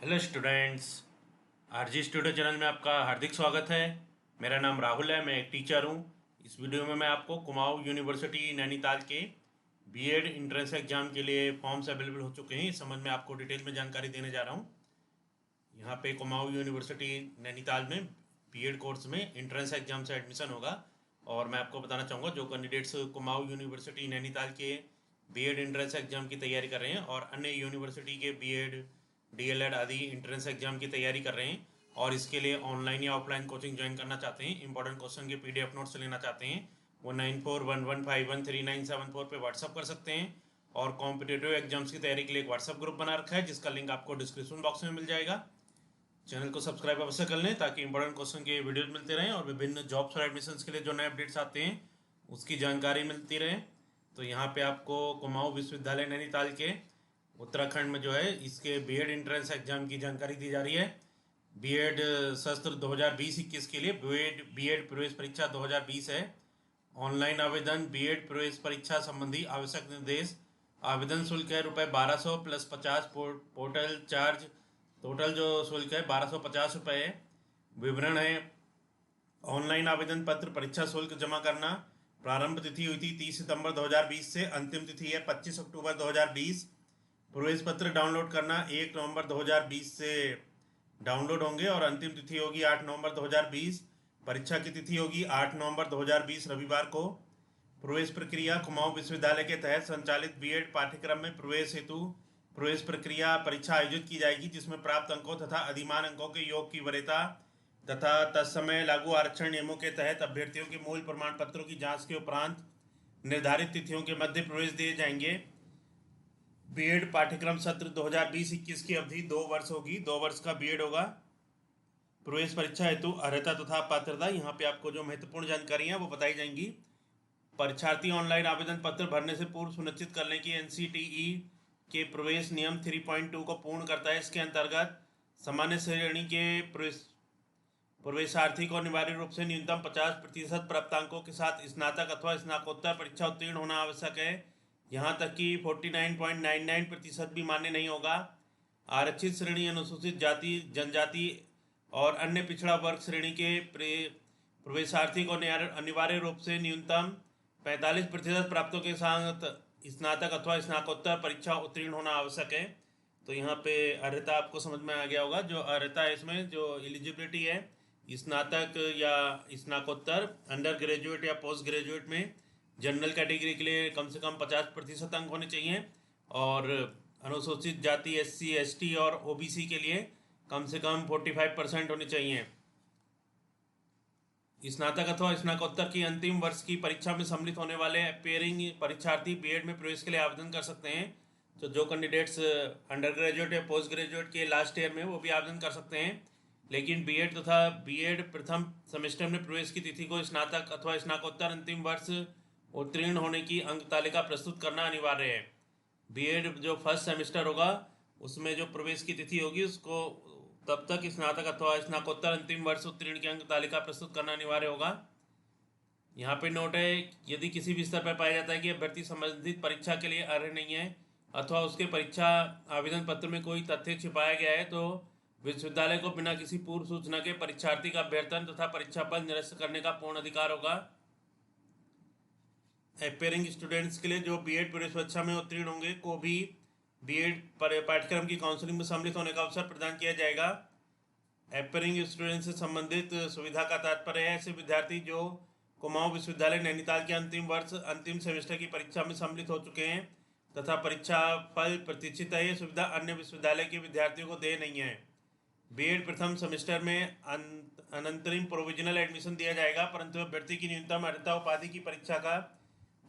Hello students. RG studio channel में आपका हार्दिक स्वागत है। मेरा नाम राहुल है, मैं एक टीचर हूँ। इस वीडियो में मैं आपको कुमाऊँ यूनिवर्सिटी नैनीताल के बीएड इंट्रेंस एग्जाम के लिए फॉर्म्स अवेलेबल हो चुके हैं, इस संबंध में आपको डिटेल में जानकारी देने जा रहा हूँ। यहाँ पे कुमाऊँ यूनिवर्सिटी नैनीताल में बीएड कोर्स में इंट्रेंस एग्जाम से एडमिशन होगा। और मैं आपको बताना चाहूँगा जो कैंडिडेट्स कुमाऊँ यूनिवर्सिटी नैनीताल के बीएड इंट्रेंस एग्जाम की तैयारी कर रहे हैं और अन्य यूनिवर्सिटी के बीएड डीएलएड आदि इंट्रेंस एग्जाम की तैयारी कर रहे हैं और इसके लिए ऑनलाइन या ऑफलाइन कोचिंग ज्वाइन करना चाहते हैं, इंपॉर्टेंट क्वेश्चन के पीडीएफ नोट्स लेना चाहते हैं, वो 9411513974 पे व्हाट्सअप कर सकते हैं। और कॉम्पिटेटिव एग्जाम्स की तैयारी के लिए एक व्हाट्सअप ग्रुप बना रखा है जिसका लिंक आपको डिस्क्रिप्शन बॉक्स में मिल जाएगा। चैनल को सब्सक्राइब अवश्य कर लें ताकि इंपॉर्टेंट क्वेश्चन के वीडियोज मिलते रहें और विभिन्न जॉब्स और एडमिशन्स के लिए जो नए अपडेट्स आते हैं उसकी जानकारी मिलती रहे। तो यहाँ पे आपको कुमाऊँ विश्वविद्यालय नैनीताल के उत्तराखंड में जो है इसके बीएड इंट्रेंस एग्जाम की जानकारी दी जा रही है। बीएड सत्र 2020-21 के लिए बीएड प्रवेश परीक्षा 2020 है। ऑनलाइन आवेदन बीएड प्रवेश परीक्षा संबंधी आवश्यक निर्देश। आवेदन शुल्क है ₹1200 प्लस 50 पोर्टल चार्ज। टोटल जो शुल्क है ₹1250 है। विवरण है ऑनलाइन आवेदन पत्र परीक्षा शुल्क जमा करना। प्रारंभ तिथि हुई थी 30 सितंबर 2020 से, अंतिम तिथि है 25 अक्टूबर 2020। प्रवेश पत्र डाउनलोड करना 1 नवंबर 2020 से डाउनलोड होंगे और अंतिम तिथि होगी 8 नवंबर 2020। परीक्षा की तिथि होगी 8 नवंबर 2020 रविवार को। प्रवेश प्रक्रिया कुमाऊँ विश्वविद्यालय के तहत संचालित बीएड पाठ्यक्रम में प्रवेश हेतु प्रवेश प्रक्रिया परीक्षा आयोजित की जाएगी जिसमें प्राप्त अंकों तथा अधिमान अंकों के योग की वरीयता तथा तत्समय लागू आरक्षण नियमों के तहत अभ्यर्थियों के मूल प्रमाण पत्रों की जांच के उपरांत निर्धारित तिथियों के मध्य प्रवेश दिए जाएंगे। बीएड पाठ्यक्रम सत्र 2020-21 की अवधि 2 वर्ष होगी, 2 वर्ष का बीएड होगा। प्रवेश परीक्षा हेतु अर्हता तथा पात्रता, यहाँ पे आपको जो महत्वपूर्ण जानकारी है वो बताई जाएंगी। परीक्षार्थी ऑनलाइन आवेदन पत्र भरने से पूर्व सुनिश्चित कर लें कि एनसीटीई के प्रवेश नियम 3.2 को पूर्ण करता है। इसके अंतर्गत सामान्य श्रेणी के प्रवेशार्थी को अनिवार्य रूप से न्यूनतम 50% प्राप्तांकों के साथ स्नातक अथवा स्नातकोत्तर परीक्षा उत्तीर्ण होना आवश्यक है। यहाँ तक कि 49.99% भी मान्य नहीं होगा। आरक्षित श्रेणी, अनुसूचित जाति, जनजाति और अन्य पिछड़ा वर्ग श्रेणी के प्रवेशार्थी को अनिवार्य रूप से न्यूनतम 45% प्राप्तों के साथ स्नातक अथवा स्नातकोत्तर परीक्षा उत्तीर्ण होना आवश्यक है। तो यहाँ पे अर्हता आपको समझ में आ गया होगा। जो अर्हता है इसमें जो एलिजिबिलिटी है, स्नातक या स्नातकोत्तर, अंडर ग्रेजुएट या पोस्ट ग्रेजुएट में जनरल कैटेगरी के लिए कम से कम 50% अंक होने चाहिए और अनुसूचित जाति एससी एसटी और ओबीसी के लिए कम से कम 45% होने चाहिए। स्नातक अथवा स्नातकोत्तर की अंतिम वर्ष की परीक्षा में सम्मिलित होने वाले अपेयरिंग परीक्षार्थी बीएड में प्रवेश के लिए आवेदन कर सकते हैं। तो जो कैंडिडेट्स अंडर ग्रेजुएट या पोस्ट ग्रेजुएट के लास्ट ईयर में वो भी आवेदन कर सकते हैं, लेकिन बीएड तथा बीएड प्रथम सेमेस्टर में प्रवेश की तिथि को स्नातक अथवा स्नातकोत्तर अंतिम वर्ष उत्तीर्ण होने की अंक तालिका प्रस्तुत करना अनिवार्य है। बीएड जो फर्स्ट सेमेस्टर होगा उसमें जो प्रवेश की तिथि होगी उसको तब तक स्नातक अथवा स्नातकोत्तर अंतिम वर्ष उत्तीर्ण की अंक तालिका प्रस्तुत करना अनिवार्य होगा। यहाँ पे नोट है, यदि किसी भी स्तर पर पाया जाता है कि अभ्यर्थी संबंधित परीक्षा के लिए अर्ह नहीं है अथवा उसके परीक्षा आवेदन पत्र में कोई तथ्य छिपाया गया है तो विश्वविद्यालय को बिना किसी पूर्व सूचना के परीक्षार्थी का अभ्यर्थन तथा परीक्षा फल निरस्त करने का पूर्ण अधिकार होगा। अपेयरिंग स्टूडेंट्स के लिए जो बीएड प्रवेश परीक्षा में उत्तीर्ण होंगे को भी बीएड पाठ्यक्रम की काउंसलिंग में सम्मिलित होने का अवसर प्रदान किया जाएगा। अपेयरिंग स्टूडेंट से संबंधित सुविधा का तात्पर्य है ऐसे विद्यार्थी जो कुमाऊँ विश्वविद्यालय नैनीताल के अंतिम वर्ष अंतिम सेमेस्टर की परीक्षा में सम्मिलित हो चुके हैं तथा परीक्षा फल प्रतीक्षित है। ये सुविधा अन्य विश्वविद्यालय के विद्यार्थियों को दे नहीं है। बीएड प्रथम सेमेस्टर में अनंतरिम प्रोविजनल एडमिशन दिया जाएगा, परंतु अभ्यर्थी की न्यूनतम अर्हता उपाधि की परीक्षा का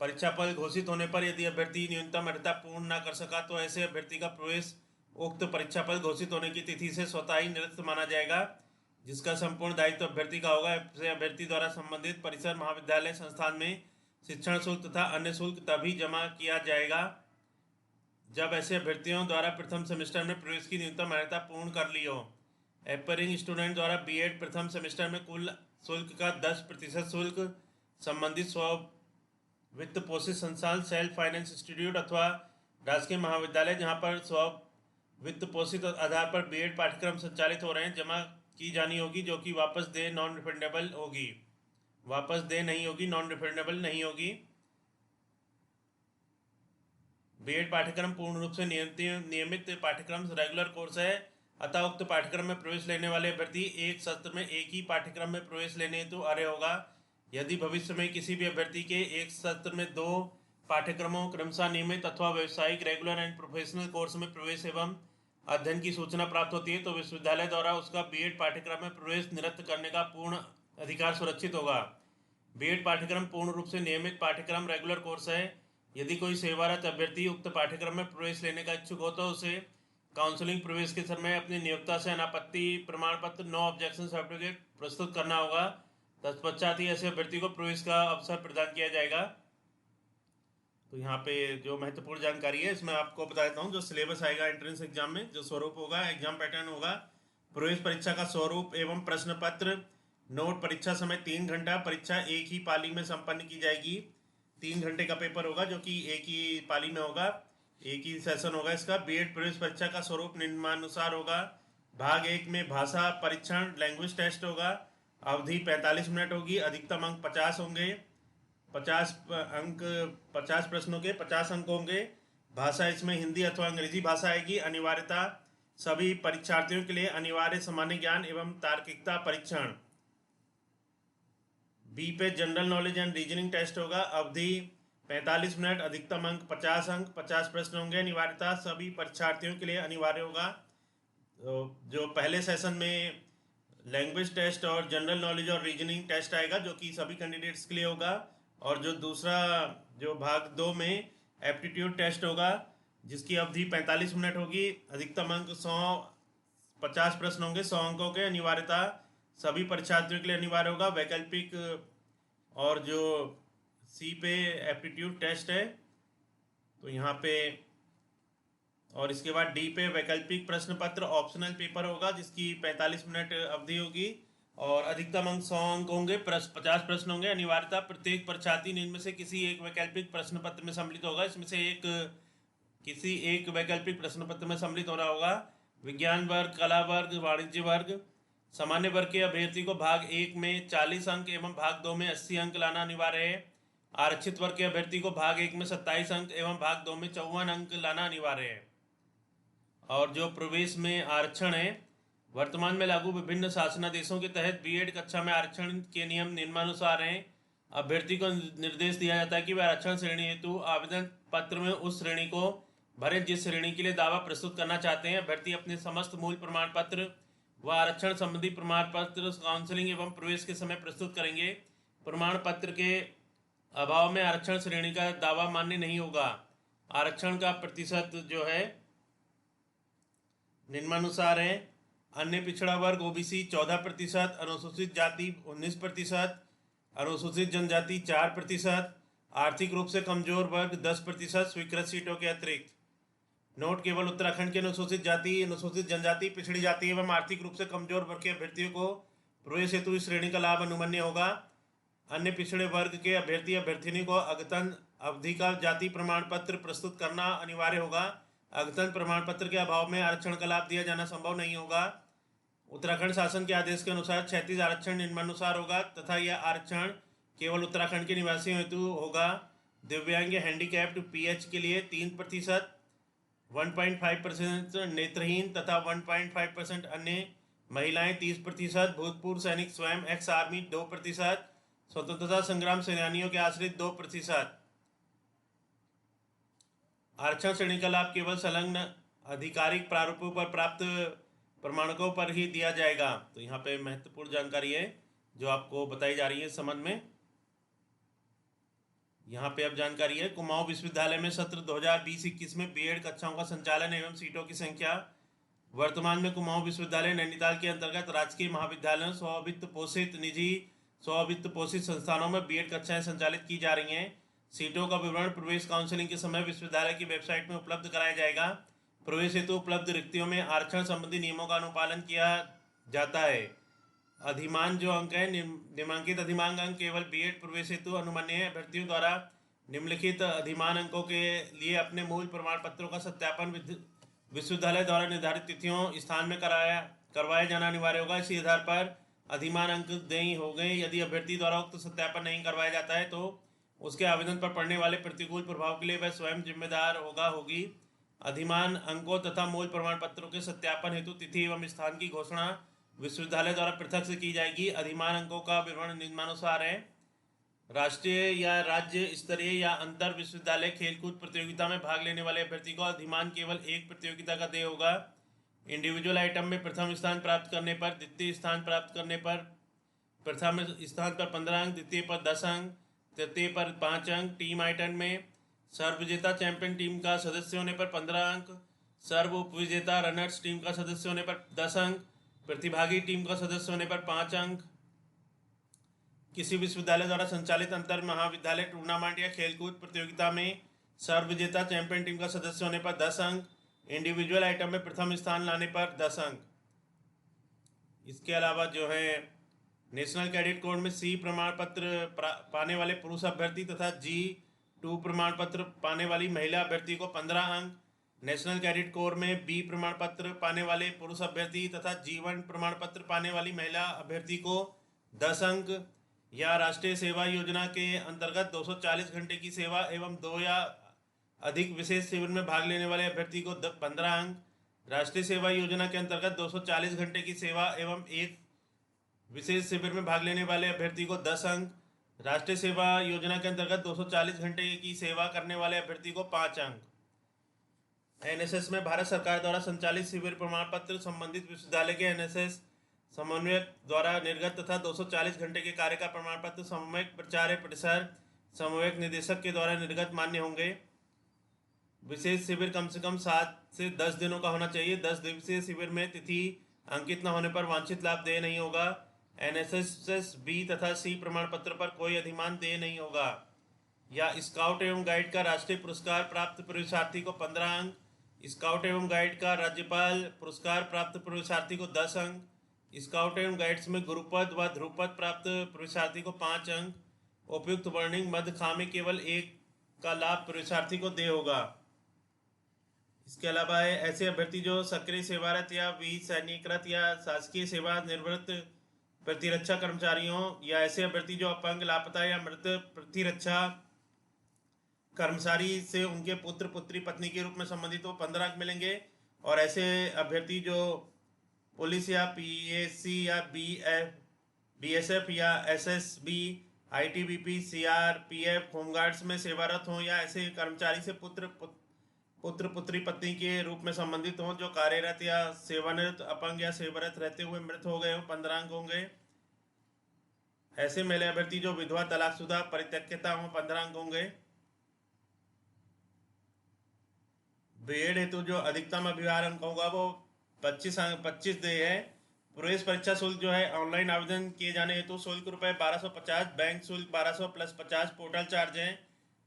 परीक्षा फल घोषित होने पर यदि अभ्यर्थी न्यूनतम अर्हता पूर्ण न कर सका तो ऐसे अभ्यर्थी का प्रवेश उक्त परीक्षा फल घोषित होने की तिथि से स्वतः ही निरस्त माना जाएगा, जिसका संपूर्ण दायित्व अभ्यर्थी का होगा। ऐसे अभ्यर्थी द्वारा संबंधित परिसर, महाविद्यालय, संस्थान में शिक्षण शुल्क तथा अन्य शुल्क तभी जमा किया जाएगा जब ऐसे अभ्यर्थियों द्वारा प्रथम सेमेस्टर में प्रवेश की न्यूनतम अर्हता पूर्ण कर ली हो। अपेयरिंग स्टूडेंट द्वारा बीएड प्रथम सेमेस्टर में कुल शुल्क का 10% शुल्क संबंधित स्व वित्त पोषित संस्थान, सेल्फ फाइनेंस इंस्टीट्यूट अथवा राजकीय महाविद्यालय जहां पर स्व वित्त पोषित आधार पर बीएड पाठ्यक्रम संचालित हो रहे हैं, जमा की जानी होगी, जो कि वापस दे नॉन रिफंडेबल होगी, वापस दे नहीं होगी, नॉन रिफंडेबल नहीं होगी। बीएड पाठ्यक्रम पूर्ण रूप से नियमित पाठ्यक्रम रेगुलर कोर्स है, अतः उक्त पाठ्यक्रम में प्रवेश लेने वाले अभ्यर्थी एक सत्र में एक ही पाठ्यक्रम में प्रवेश लेने हेतु अर्ह होगा। यदि भविष्य में किसी भी अभ्यर्थी के एक सत्र में 2 पाठ्यक्रमों क्रमशः नियमित अथवा व्यावसायिक रेगुलर एंड प्रोफेशनल कोर्स में प्रवेश एवं अध्ययन की सूचना प्राप्त होती है, तो विश्वविद्यालय द्वारा उसका बीएड पाठ्यक्रम में प्रवेश निरस्त करने का पूर्ण अधिकार सुरक्षित होगा। बीएड पाठ्यक्रम पूर्ण रूप से नियमित पाठ्यक्रम रेगुलर कोर्स है। यदि कोई सेवारत अभ्यर्थी उक्त पाठ्यक्रम में प्रवेश लेने का इच्छुक हो तो उसे काउंसलिंग प्रवेश के समय अपनी नियोक्ता से अनापत्ति प्रमाण पत्र नो ऑब्जेक्शन सर्टिफिकेट प्रस्तुत करना होगा। तत्पश्चात ही ऐसे अभ्यर्थी को प्रवेश का अवसर प्रदान किया जाएगा। तो यहाँ पे जो महत्वपूर्ण जानकारी है इसमें आपको बता देता हूँ। जो सिलेबस आएगा एंट्रेंस एग्जाम में, जो स्वरूप होगा, एग्जाम पैटर्न होगा, प्रवेश परीक्षा का स्वरूप एवं प्रश्न पत्र, नोट, परीक्षा समय 3 घंटा, परीक्षा एक ही पाली में संपन्न की जाएगी। 3 घंटे का पेपर होगा जो कि एक ही पाली में होगा, एक ही सेशन होगा इसका। बीएड प्रवेश परीक्षा का स्वरूप निम्नानुसार होगा। भाग 1 में भाषा परीक्षण लैंग्वेज टेस्ट होगा, अवधि 45 मिनट होगी, अधिकतम अंक 50 होंगे, 50 प्रश्नों के 50 अंक होंगे। भाषा इसमें हिंदी अथवा अंग्रेजी भाषा आएगी। अनिवार्यता सभी परीक्षार्थियों के लिए अनिवार्य सामान्य ज्ञान एवं तार्किकता परीक्षण। बी पे general knowledge and reasoning test होगा, अवधि 45 मिनट, अधिकतम अंक 50 अंक, 50 प्रश्न होंगे। अनिवार्यता सभी परीक्षार्थियों के लिए अनिवार्य होगा। जो पहले सेशन में लैंग्वेज टेस्ट और जनरल नॉलेज और रीजनिंग टेस्ट आएगा जो कि सभी कैंडिडेट्स के लिए होगा, और जो दूसरा जो भाग 2 में एप्टीट्यूड टेस्ट होगा जिसकी अवधि 45 मिनट होगी, अधिकतम अंक 50 प्रश्न होंगे, 100 अंकों के। अनिवार्यता सभी परीक्षार्थियों के लिए अनिवार्य होगा। वैकल्पिक और जो सी पे एप्टीट्यूड टेस्ट है तो यहाँ पे, और इसके बाद डी पे वैकल्पिक प्रश्न पत्र ऑप्शनल पेपर होगा जिसकी 45 मिनट अवधि होगी और अधिकतम अंक 100 अंक होंगे, 50 प्रश्न होंगे। अनिवार्यता प्रत्येक परीक्षार्थी इनमें से किसी एक वैकल्पिक प्रश्न पत्र में सम्मिलित होगा, इसमें से किसी एक वैकल्पिक प्रश्न पत्र में सम्मिलित होना होगा। विज्ञान वर्ग, कला वर्ग, वाणिज्य वर्ग, सामान्य वर्ग के अभ्यर्थी को भाग 1 में 40 अंक एवं भाग 2 में 80 अंक लाना अनिवार्य है। आरक्षित वर्ग के अभ्यर्थी को भाग 1 में 27 अंक एवं भाग 2 में 54 अंक लाना अनिवार्य है। और जो प्रवेश में आरक्षण है, वर्तमान में लागू विभिन्न शासनादेशों के तहत बीएड कक्षा में आरक्षण के नियम निम्नानुसार हैं। अभ्यर्थी को निर्देश दिया जाता है कि वह आरक्षण श्रेणी हेतु आवेदन पत्र में उस श्रेणी को भरें जिस श्रेणी के लिए दावा प्रस्तुत करना चाहते हैं। अभ्यर्थी अपने समस्त मूल प्रमाण पत्र व आरक्षण संबंधी प्रमाण पत्र काउंसलिंग एवं प्रवेश के समय प्रस्तुत करेंगे। प्रमाण पत्र के अभाव में आरक्षण श्रेणी का दावा मान्य नहीं होगा। आरक्षण का प्रतिशत जो है निम्नानुसार है। अन्य पिछड़ा वर्ग ओबीसी 14%, अनुसूचित जाति 19%, अनुसूचित जनजाति 4%, आर्थिक रूप से कमजोर वर्ग 10% स्वीकृत सीटों के अतिरिक्त। नोट, केवल उत्तराखंड के अनुसूचित जाति, अनुसूचित जनजाति, पिछड़ी जाति एवं आर्थिक रूप से कमजोर वर्ग के अभ्यर्थियों को प्रवेश हेतु इस श्रेणी का लाभ अनुमन्य होगा। अन्य पिछड़े वर्ग के अभ्यर्थी अभ्यर्थिनी को अद्यतन अवधि का जाति प्रमाण पत्र प्रस्तुत करना अनिवार्य होगा। अद्यतन प्रमाण पत्र के अभाव में आरक्षण का लाभ दिया जाना संभव नहीं होगा। उत्तराखंड शासन के आदेश के अनुसार 36 आरक्षण निम्नानुसार होगा तथा यह आरक्षण केवल उत्तराखंड के निवासियों हेतु होगा। दिव्यांग या हैंडीकैप्ड पीएच के लिए 3%, 1.5% नेत्रहीन तथा 1.5% अन्य महिलाएं 30%, भूतपूर्व सैनिक स्वयं एक्स आर्मी 2%, स्वतंत्रता संग्राम सेनानियों के आश्रित 2%। आरक्षण श्रेणी का लाभ केवल संलग्न आधिकारिक प्रारूपों पर प्राप्त प्रमाणकों पर ही दिया जाएगा। तो यहाँ पे महत्वपूर्ण जानकारी है जो आपको बताई जा रही है इस संबंध में। यहाँ पे अब जानकारी है, कुमाऊं विश्वविद्यालय में सत्र 2020-21 में बीएड कक्षाओं का संचालन एवं सीटों की संख्या। वर्तमान में कुमाऊं विश्वविद्यालय नैनीताल के अंतर्गत राजकीय महाविद्यालयों, स्ववित्त पोषित निजी स्ववित्त पोषित संस्थानों में बीएड कक्षाएं संचालित की जा रही हैं। सीटों का विवरण प्रवेश काउंसलिंग के समय विश्वविद्यालय की वेबसाइट में उपलब्ध कराया जाएगा। प्रवेश हेतु उपलब्ध रिक्तियों में आरक्षण संबंधी नियमों का अनुपालन किया जाता है। अधिमान जो अंक है, निम्नांकित अधिमान अंक केवल बीएड प्रवेश हेतु अनुमान्य है। अभ्यर्थियों द्वारा निम्नलिखित अधिमान अंकों के लिए अपने मूल प्रमाण पत्रों का सत्यापन विश्वविद्यालय द्वारा निर्धारित तिथियों स्थान में करवाया जाना अनिवार्य होगा। इसी आधार पर अधिमान अंक देय हो गए। यदि अभ्यर्थी द्वारा उक्त सत्यापन नहीं करवाया जाता है तो उसके आवेदन पर पड़ने वाले प्रतिकूल प्रभाव के लिए वह स्वयं जिम्मेदार होगी। अधिमान अंकों तथा मूल प्रमाण पत्रों के सत्यापन हेतु तिथि एवं स्थान की घोषणा विश्वविद्यालय द्वारा पृथक से की जाएगी। अधिमान अंकों का विवरण निम्नानुसार है। राष्ट्रीय या राज्य स्तरीय या अंतर विश्वविद्यालय खेलकूद प्रतियोगिता में भाग लेने वाले अभ्यर्थी को अधिमान केवल एक प्रतियोगिता का देय होगा। इंडिविजुअल आइटम में प्रथम स्थान प्राप्त करने पर, द्वितीय स्थान प्राप्त करने पर प्रथम स्थान पर 15 अंक, द्वितीय पर 10 अंक, तृतीय पर 5 अंक। टीम आइटम में सर्व विजेता चैंपियन टीम का सदस्य होने पर 15 अंक, सर्व उपविजेता रनर्स टीम का सदस्य होने पर 10 अंक, प्रतिभागी टीम का सदस्य होने पर 5 अंक। किसी विश्वविद्यालय द्वारा संचालित अंतर महाविद्यालय टूर्नामेंट या खेलकूद प्रतियोगिता में सर्व विजेता चैंपियन टीम का सदस्य होने पर 10 अंक, इंडिविजुअल आइटम में प्रथम स्थान लाने पर 10 अंक। इसके अलावा जो है नेशनल कैडेट कोर में सी प्रमाण पत्र पाने वाले पुरुष अभ्यर्थी तथा G2 प्रमाण पत्र पाने वाली महिला अभ्यर्थी को 15 अंक, नेशनल कैडेट कोर में बी प्रमाण पत्र पाने वाले पुरुष अभ्यर्थी तथा G1 प्रमाण पत्र पाने वाली महिला अभ्यर्थी को 10 अंक, या राष्ट्रीय सेवा योजना के अंतर्गत 240 घंटे की सेवा एवं 2 या अधिक विशेष शिविर में भाग लेने वाले अभ्यर्थी को 15 अंक, राष्ट्रीय सेवा योजना के अंतर्गत 240 घंटे की सेवा एवं एक विशेष शिविर में भाग लेने वाले अभ्यर्थी को 10 अंक, राष्ट्रीय सेवा योजना के अंतर्गत 240 घंटे की सेवा करने वाले अभ्यर्थी को 5 अंक। एनएसएस में भारत सरकार द्वारा संचालित शिविर प्रमाण पत्र संबंधित विश्वविद्यालय के एनएसएस समन्वयक द्वारा निर्गत तथा 240 घंटे के कार्य का प्रमाण पत्र समन्वयक प्राचार्य परिसर समन्वयक निदेशक के द्वारा निर्गत मान्य होंगे। विशेष शिविर कम से कम 7 से 10 दिनों का होना चाहिए। 10 दिवसीय शिविर में तिथि अंकित न होने पर वांछित लाभ देय नहीं होगा। एनएसएस बी तथा सी प्रमाण पत्र पर कोई अधिमान देय नहीं होगा। या स्काउट एवं गाइड का राष्ट्रीय पुरस्कार प्राप्त प्रवेशार्थी को 15 अंक, स्काउट एवं गाइड का राज्यपाल पुरस्कार प्राप्त प्रवेशार्थी को 10 अंक, स्काउट एवं गाइड्स में गुरुपद व ध्रुवपद प्राप्त प्रवेशार्थी को 5 अंक। उपयुक्त वर्णिंग मध्य खा में केवल एक का लाभ प्रवेशार्थी को देय होगा। इसके अलावा है ऐसे अभ्यर्थी जो सक्रिय सेवारत या वीर सैनिकरत या शासकीय सेवा निवृत्त प्रतिरक्षा कर्मचारियों, या ऐसे अभ्यर्थी जो अपंग, लापता या मृत प्रतिरक्षा कर्मचारी से उनके पुत्र पुत्री पत्नी के रूप में संबंधित हो 15 अंक मिलेंगे। और ऐसे अभ्यर्थी जो पुलिस या पीएससी या बीएसएफ या एसएसबी, आईटीबीपी, सीआरपीएफ, होमगार्ड्स में सेवारत हों, या ऐसे कर्मचारी से पुत्र पुत्री पत्नी के रूप में संबंधित हों जो कार्यरत या सेवानिवृत्त, अपंग या सेवारत रहते हुए मृत हो गए हों 15 अंक होंगे। ऐसे महिला अभ्यर्थी जो विधवा, तलाकशुदा, परित्यक्ता हों 15 अंक होंगे। बीएड हेतु जो अधिकतम अभिभार अंक होगा वो 25 देय है। प्रवेश परीक्षा शुल्क जो है ऑनलाइन आवेदन किए जाने हेतु शुल्क रुपये 1250, बैंक शुल्क 1200 प्लस 50 पोर्टल चार्ज है।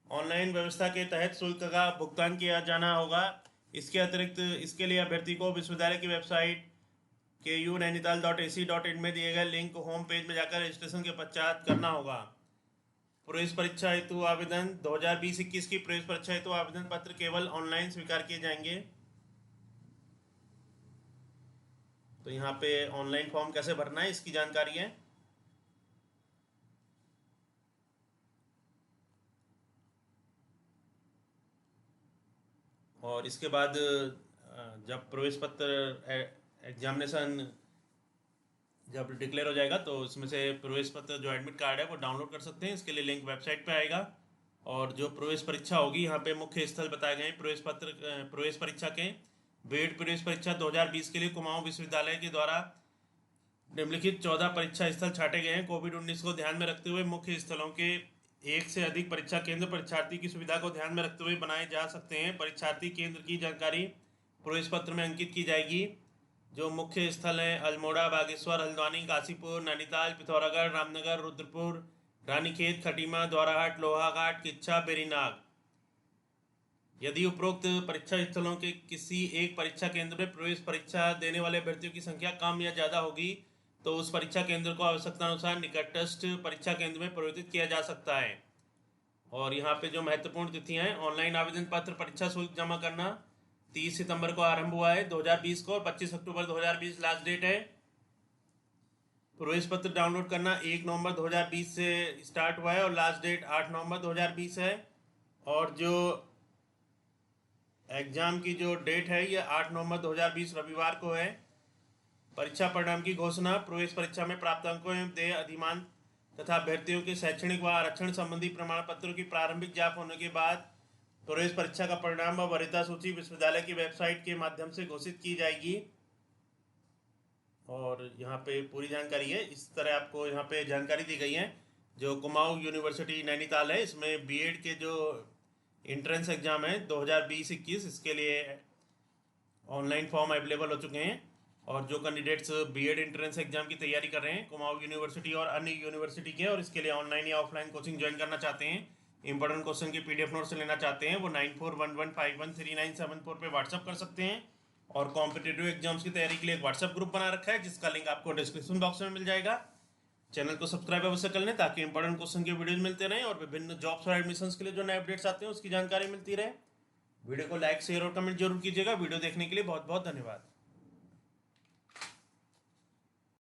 ऑनलाइन व्यवस्था के तहत शुल्क का भुगतान किया जाना होगा। इसके अतिरिक्त इसके लिए अभ्यर्थी को विश्वविद्यालय की वेबसाइट KUnainital.ac.in में दिए गए लिंक होम पेज में जाकर रजिस्ट्रेशन के पश्चात करना होगा। प्रवेश परीक्षा हेतु आवेदन 2020-21 की प्रवेश परीक्षा हेतु आवेदन पत्र केवल ऑनलाइन स्वीकार किए जाएंगे। तो यहाँ पे ऑनलाइन फॉर्म कैसे भरना है इसकी जानकारी है। और इसके बाद जब प्रवेश पत्र एग्जामिनेशन जब डिक्लेयर हो जाएगा तो इसमें से प्रवेश पत्र जो एडमिट कार्ड है वो डाउनलोड कर सकते हैं। इसके लिए लिंक वेबसाइट पे आएगा। और जो प्रवेश परीक्षा होगी यहाँ पे मुख्य स्थल बताए गए हैं प्रवेश परीक्षा के। बीएड प्रवेश परीक्षा 2020 के लिए कुमाऊं विश्वविद्यालय के द्वारा निम्नलिखित 14 परीक्षा स्थल छाटे गए हैं। कोविड-19 को ध्यान में रखते हुए मुख्य स्थलों के एक से अधिक परीक्षा केंद्र परीक्षार्थी की सुविधा को ध्यान में रखते हुए बनाए जा सकते हैं। परीक्षार्थी केंद्र की जानकारी प्रवेश पत्र में अंकित की जाएगी। जो मुख्य स्थल हैं अल्मोड़ा, बागेश्वर, हल्द्वानी, काशीपुर, नैनीताल, पिथौरागढ़, रामनगर, रुद्रपुर, रानीखेत, खटीमा, द्वाराहाट, लोहाघाट, किच्छा, बेरीनाग। यदि उपरोक्त परीक्षा स्थलों के किसी एक परीक्षा केंद्र में प्रवेश परीक्षा देने वाले अभ्यर्थियों की संख्या कम या ज़्यादा होगी तो उस परीक्षा केंद्र को आवश्यकता अनुसार निकटस्थ परीक्षा केंद्र में परिवर्तित किया जा सकता है। और यहाँ पे जो महत्वपूर्ण तिथियां हैं, ऑनलाइन आवेदन पत्र परीक्षा शुल्क जमा करना 30 सितंबर को आरंभ हुआ है 2020 को, और 25 अक्टूबर 2020 लास्ट डेट है। प्रवेश पत्र डाउनलोड करना 1 नवंबर 2020 से स्टार्ट हुआ है और लास्ट डेट 8 नवंबर 2020 है। और जो एग्ज़ाम की जो डेट है ये 8 नवंबर 2020 रविवार को है। परीक्षा परिणाम की घोषणा। प्रवेश परीक्षा में प्राप्त अंकों एवं देय अधिमान तथा अभ्यर्थियों के शैक्षणिक व आरक्षण संबंधी प्रमाण पत्रों की प्रारंभिक जांच होने के बाद प्रवेश परीक्षा का परिणाम व वरीयता सूची विश्वविद्यालय की वेबसाइट के माध्यम से घोषित की जाएगी। और यहाँ पे पूरी जानकारी है। इस तरह आपको यहाँ पे जानकारी दी गई है। जो कुमाऊं यूनिवर्सिटी नैनीताल है, इसमें बीएड के जो एंट्रेंस एग्ज़ाम है 2020-21, इसके लिए ऑनलाइन फॉर्म अवेलेबल हो चुके हैं। और जो कैंडिडेट्स बीएड एंट्रेंस एग्जाम की तैयारी कर रहे हैं कुमाऊं यूनिवर्सिटी और अन्य यूनिवर्सिटी के, और इसके लिए ऑनलाइन या ऑफलाइन कोचिंग ज्वाइन करना चाहते हैं, इंपॉर्टेंट क्वेश्चन की पीडीएफ नोट से लेना चाहते हैं, वो 9411513974 पे व्हाट्सअप कर सकते हैं। और कॉम्पिटेटिव एग्जाम्स की तैयारी के लिए एक व्हाट्सअप ग्रुप बना रखा है जिसका लिंक आपको डिस्क्रिप्शन बॉक्स में मिल जाएगा। चैनल को सब्सक्राइब अवश्य कर लें ताकि इंपॉर्टेंट क्वेश्चन के वीडियोज मिलते रहें और विभिन्न जॉब्स और एडमिशन्स के लिए जो नए अपडेट्स आते हैं उसकी जानकारी मिलती रहे। वीडियो को लाइक शेयर और कमेंट जरूर कीजिएगा। वीडियो देखने के लिए बहुत बहुत धन्यवाद।